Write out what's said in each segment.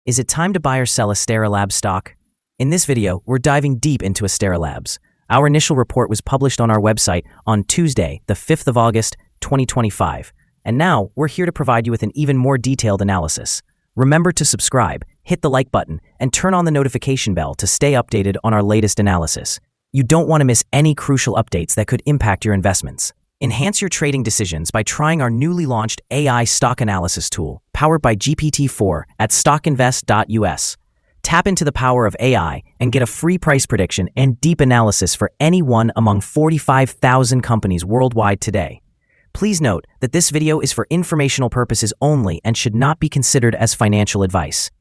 Is it time to buy or sell Astera Labs stock? In this video, we're diving deep into Astera Labs. Our initial report was published on our website on Tuesday, the 5th of August, 2025. And now, we're here to provide you with an even more detailed analysis. Remember to subscribe, hit the like button, and turn on the notification bell to stay updated on our latest analysis. You don't want to miss any crucial updates that could impact your investments. Enhance your trading decisions by trying our newly launched AI stock analysis tool, powered by GPT-4 at StockInvest.us. Tap into the power of AI and get a free price prediction and deep analysis for any one among 45,000 companies worldwide today. Please note that this video is for informational purposes only and should not be considered as financial advice.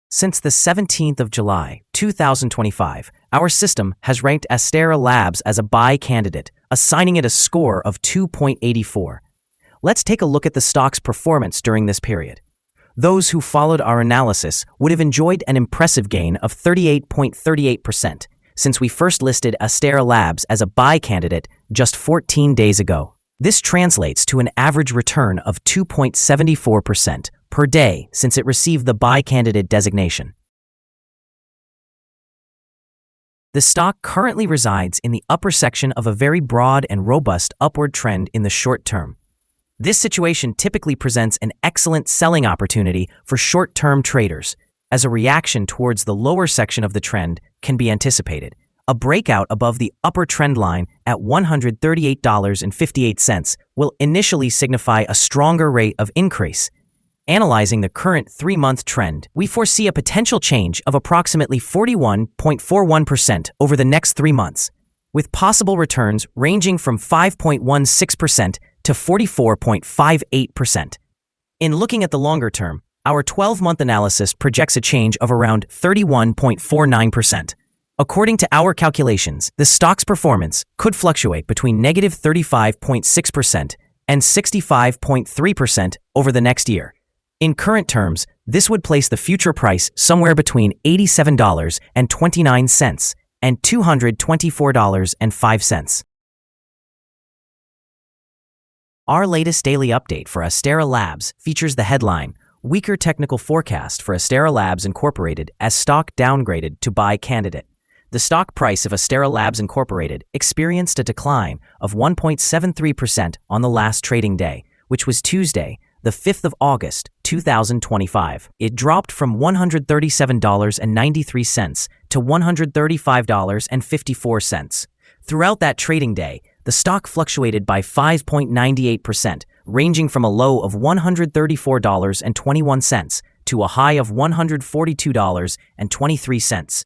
Since the 17th of July, 2025, our system has ranked Astera Labs as a buy candidate, assigning it a score of 2.84. Let's take a look at the stock's performance during this period. Those who followed our analysis would have enjoyed an impressive gain of 38.38% since we first listed Astera Labs as a buy candidate just 14 days ago. This translates to an average return of 2.74% per day since it received the buy candidate designation. The stock currently resides in the upper section of a very broad and robust upward trend in the short term. This situation typically presents an excellent selling opportunity for short-term traders, as a reaction towards the lower section of the trend can be anticipated. A breakout above the upper trend line at $138.58 will initially signify a stronger rate of increase. Analyzing the current 3-month trend, we foresee a potential change of approximately 41.41% over the next 3 months, with possible returns ranging from 5.16% to 44.58%. In looking at the longer term, our 12-month analysis projects a change of around 31.49%. According to our calculations, the stock's performance could fluctuate between negative 35.6% and 65.3% over the next year. In current terms, this would place the future price somewhere between $87.29 and $224.05. Our latest daily update for Astera Labs features the headline, Weaker Technical Forecast for Astera Labs Incorporated as Stock Downgraded to Buy Candidate. The stock price of Astera Labs Incorporated experienced a decline of 1.73% on the last trading day, which was Tuesday, the 5th of August, 2025. It dropped from $137.93 to $135.54. Throughout that trading day, the stock fluctuated by 5.98%, ranging from a low of $134.21 to a high of $142.23.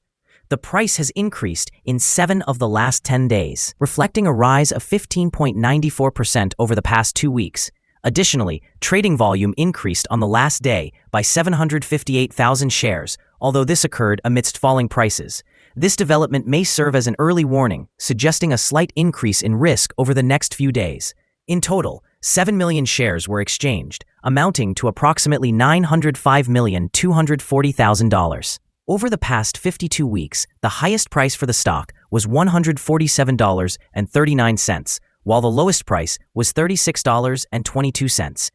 The price has increased in 7 of the last 10 days, reflecting a rise of 15.94% over the past 2 weeks. Additionally, trading volume increased on the last day by 758,000 shares, although this occurred amidst falling prices. This development may serve as an early warning, suggesting a slight increase in risk over the next few days. In total, 7 million shares were exchanged, amounting to approximately $905,240,000. Over the past 52 weeks, the highest price for the stock was $147.39, while the lowest price was $36.22.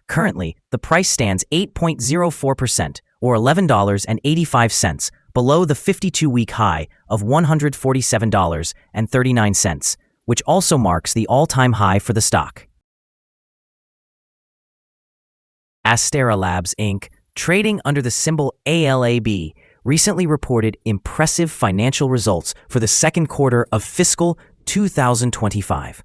Currently, the price stands 8.04% or $11.85 below the 52-week high of $147.39, which also marks the all-time high for the stock. Astera Labs Inc., trading under the symbol ALAB, recently reported impressive financial results for the second quarter of fiscal 2025.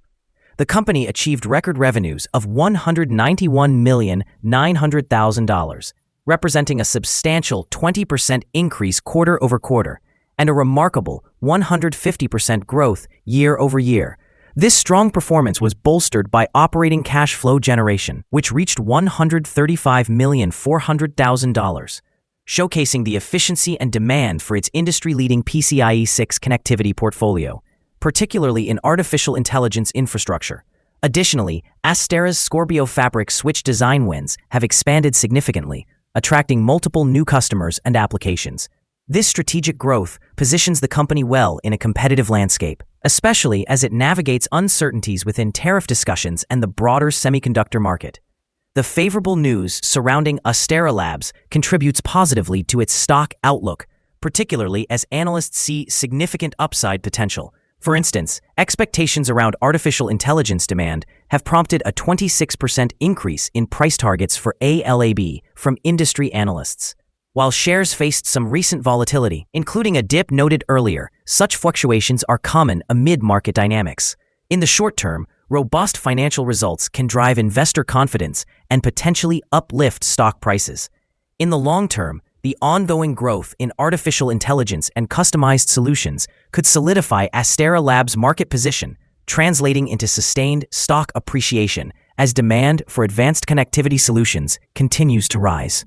The company achieved record revenues of $191,900,000, representing a substantial 20% increase quarter over quarter and a remarkable 150% growth year over year. This strong performance was bolstered by operating cash flow generation, which reached $135,400,000, showcasing the efficiency and demand for its industry-leading PCIe 6 connectivity portfolio, particularly in artificial intelligence infrastructure. Additionally, Astera's Scorpio Fabric switch design wins have expanded significantly, attracting multiple new customers and applications. This strategic growth positions the company well in a competitive landscape, especially as it navigates uncertainties within tariff discussions and the broader semiconductor market. The favorable news surrounding Astera Labs contributes positively to its stock outlook, particularly as analysts see significant upside potential. For instance, expectations around artificial intelligence demand have prompted a 26% increase in price targets for ALAB from industry analysts. While shares faced some recent volatility, including a dip noted earlier, such fluctuations are common amid market dynamics. In the short term, robust financial results can drive investor confidence and potentially uplift stock prices. In the long term, the ongoing growth in artificial intelligence and customized solutions could solidify Astera Labs' market position, translating into sustained stock appreciation as demand for advanced connectivity solutions continues to rise.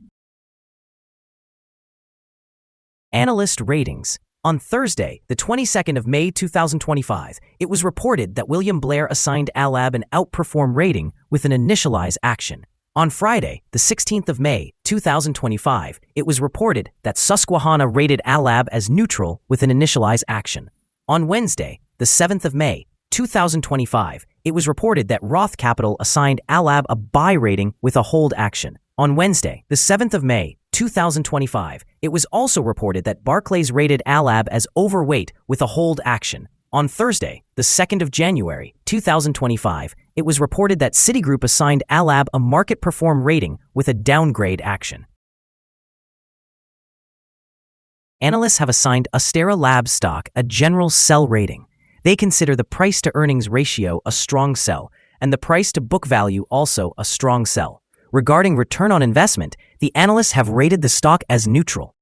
Analyst ratings. On Thursday, the 22nd of May 2025, it was reported that William Blair assigned ALAB an outperform rating with an initialize action. On Friday, the 16th of May 2025, it was reported that Susquehanna rated ALAB as neutral with an initialize action. On Wednesday, the 7th of May 2025, it was reported that Roth Capital assigned ALAB a buy rating with a hold action. On Wednesday, the 7th of May 2025, it was also reported that Barclays rated ALAB as overweight with a hold action. On Thursday, the 2nd of January 2025, it was reported that Citigroup assigned ALAB a market perform rating with a downgrade action. Analysts have assigned Astera Labs stock a general sell rating. They consider the price-to-earnings ratio a strong sell, and the price-to-book value also a strong sell. Regarding return on investment, the analysts have rated the stock as neutral.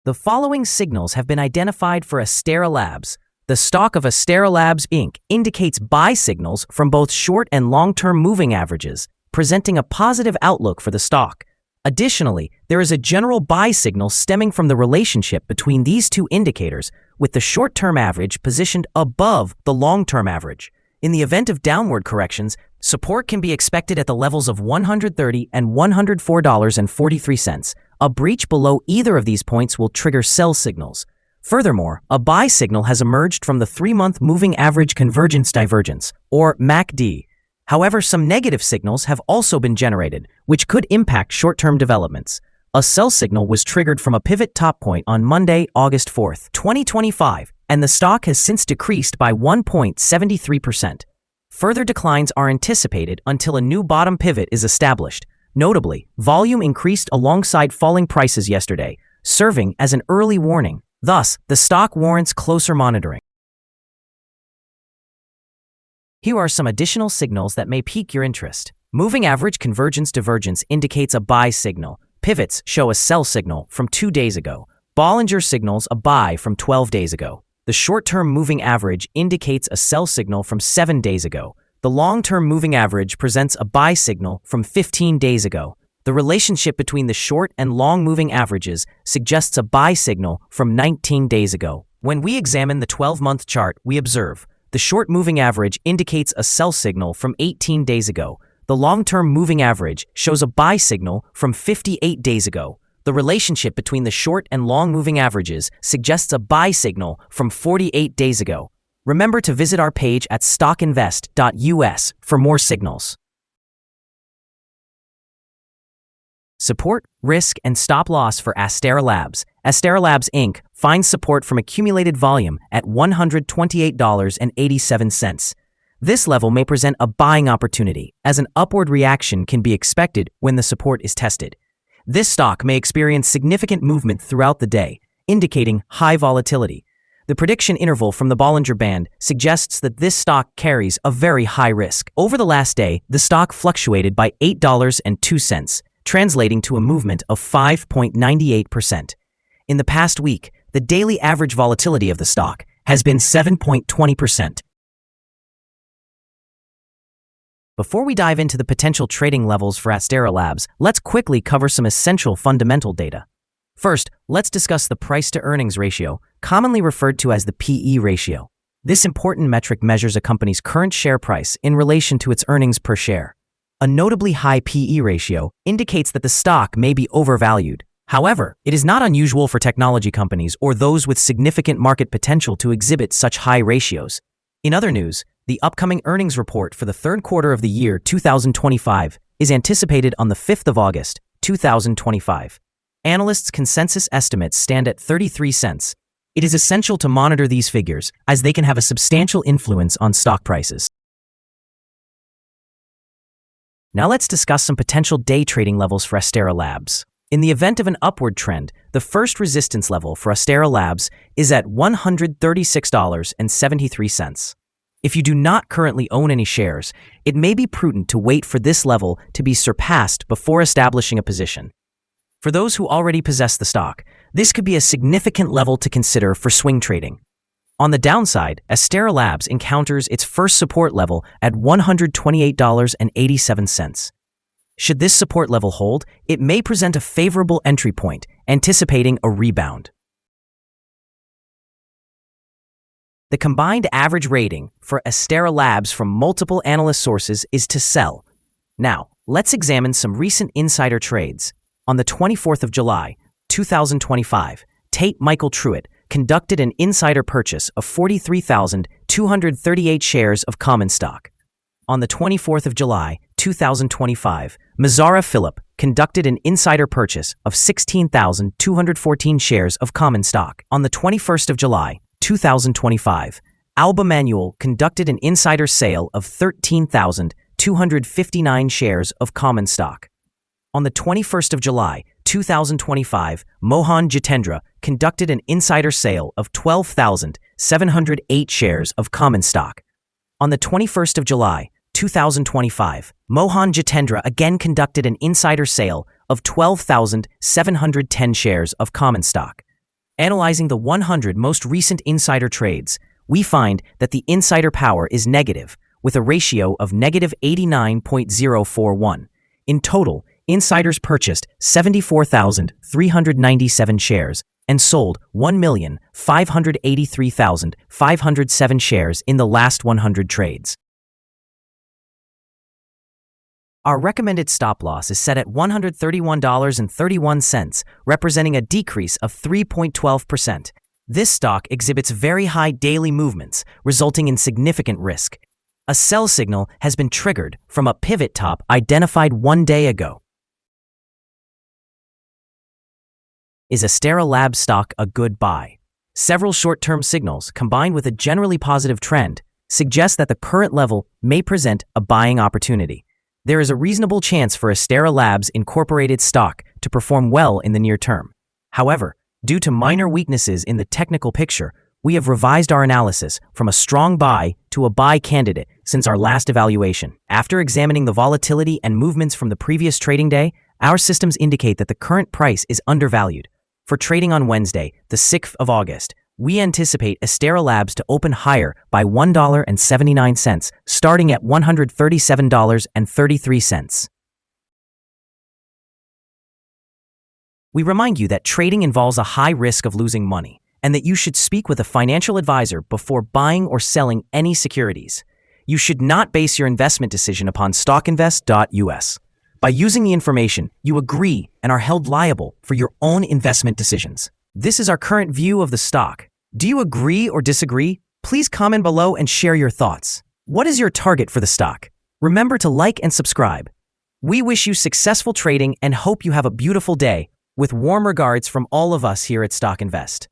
The following signals have been identified for Astera Labs. The stock of Astera Labs Inc. indicates buy signals from both short and long-term moving averages, presenting a positive outlook for the stock. Additionally, there is a general buy signal stemming from the relationship between these two indicators, with the short-term average positioned above the long-term average. In the event of downward corrections, support can be expected at the levels of $130 and $104.43. A breach below either of these points will trigger sell signals. Furthermore, a buy signal has emerged from the 3-month moving average convergence divergence, or MACD. However, some negative signals have also been generated, which could impact short-term developments. A sell signal was triggered from a pivot top point on Monday, August 4, 2025, and the stock has since decreased by 1.73%. Further declines are anticipated until a new bottom pivot is established. Notably, volume increased alongside falling prices yesterday, serving as an early warning. Thus, the stock warrants closer monitoring. Here are some additional signals that may pique your interest. Moving average convergence divergence indicates a buy signal. Pivots show a sell signal from 2 days ago. Bollinger signals a buy from 12 days ago. The short-term moving average indicates a sell signal from 7 days ago. The long-term moving average presents a buy signal from 15 days ago. The relationship between the short and long moving averages suggests a buy signal from 19 days ago. When we examine the 12-month chart, we observe the short moving average indicates a sell signal from 18 days ago. The long-term moving average shows a buy signal from 58 days ago. The relationship between the short and long moving averages suggests a buy signal from 48 days ago. Remember to visit our page at StockInvest.us for more signals. Support, risk, and stop loss for Astera Labs. Astera Labs Inc. finds support from accumulated volume at $128.87. This level may present a buying opportunity, as an upward reaction can be expected when the support is tested. This stock may experience significant movement throughout the day, indicating high volatility. The prediction interval from the Bollinger Band suggests that this stock carries a very high risk. Over the last day, the stock fluctuated by $8.02, translating to a movement of 5.98%. In the past week, the daily average volatility of the stock has been 7.20%. Before we dive into the potential trading levels for Astera Labs, let's quickly cover some essential fundamental data. First, let's discuss the price-to-earnings ratio, commonly referred to as the PE ratio. This important metric measures a company's current share price in relation to its earnings per share. A notably high PE ratio indicates that the stock may be overvalued. However, it is not unusual for technology companies or those with significant market potential to exhibit such high ratios. In other news, The upcoming earnings report for the third quarter of the year 2025 is anticipated on the 5th of August, 2025. Analysts' consensus estimates stand at 33 cents. It is essential to monitor these figures as they can have a substantial influence on stock prices. Now let's discuss some potential day trading levels for Astera Labs. In the event of an upward trend, the first resistance level for Astera Labs is at $136.73. If you do not currently own any shares, it may be prudent to wait for this level to be surpassed before establishing a position. For those who already possess the stock, this could be a significant level to consider for swing trading. On the downside, Astera Labs encounters its first support level at $128.87. Should this support level hold, it may present a favorable entry point, anticipating a rebound. The combined average rating for Astera Labs from multiple analyst sources is to sell. Now, let's examine some recent insider trades. On the 24th of July, 2025, Tate Michael Truitt conducted an insider purchase of 43,238 shares of common stock. On the 24th of July, 2025, Mazzara Philip conducted an insider purchase of 16,214 shares of common stock. On the 21st of July, 2025, Alba Manuel conducted an insider sale of 13,259 shares of common stock. On the 21st of July, 2025, Mohan Jitendra conducted an insider sale of 12,708 shares of common stock. On the 21st of July, 2025, Mohan Jitendra again conducted an insider sale of 12,710 shares of common stock. Analyzing the 100 most recent insider trades, we find that the insider power is negative, with a ratio of negative 89.041. In total, insiders purchased 74,397 shares and sold 1,583,507 shares in the last 100 trades. Our recommended stop loss is set at $131.31, representing a decrease of 3.12%. This stock exhibits very high daily movements, resulting in significant risk. A sell signal has been triggered from a pivot top identified 1 day ago. Is Astera Labs stock a good buy? Several short-term signals, combined with a generally positive trend, suggest that the current level may present a buying opportunity. There is a reasonable chance for Astera Labs Incorporated stock to perform well in the near term. However, due to minor weaknesses in the technical picture, we have revised our analysis from a strong buy to a buy candidate since our last evaluation. After examining the volatility and movements from the previous trading day, our systems indicate that the current price is undervalued. For trading on Wednesday, the 6th of August, we anticipate Astera Labs to open higher by $1.79, starting at $137.33. We remind you that trading involves a high risk of losing money, and that you should speak with a financial advisor before buying or selling any securities. You should not base your investment decision upon StockInvest.us. By using the information, you agree and are held liable for your own investment decisions. This is our current view of the stock. Do you agree or disagree? Please comment below and share your thoughts. What is your target for the stock? Remember to like and subscribe. We wish you successful trading and hope you have a beautiful day. With warm regards from all of us here at Stock Invest.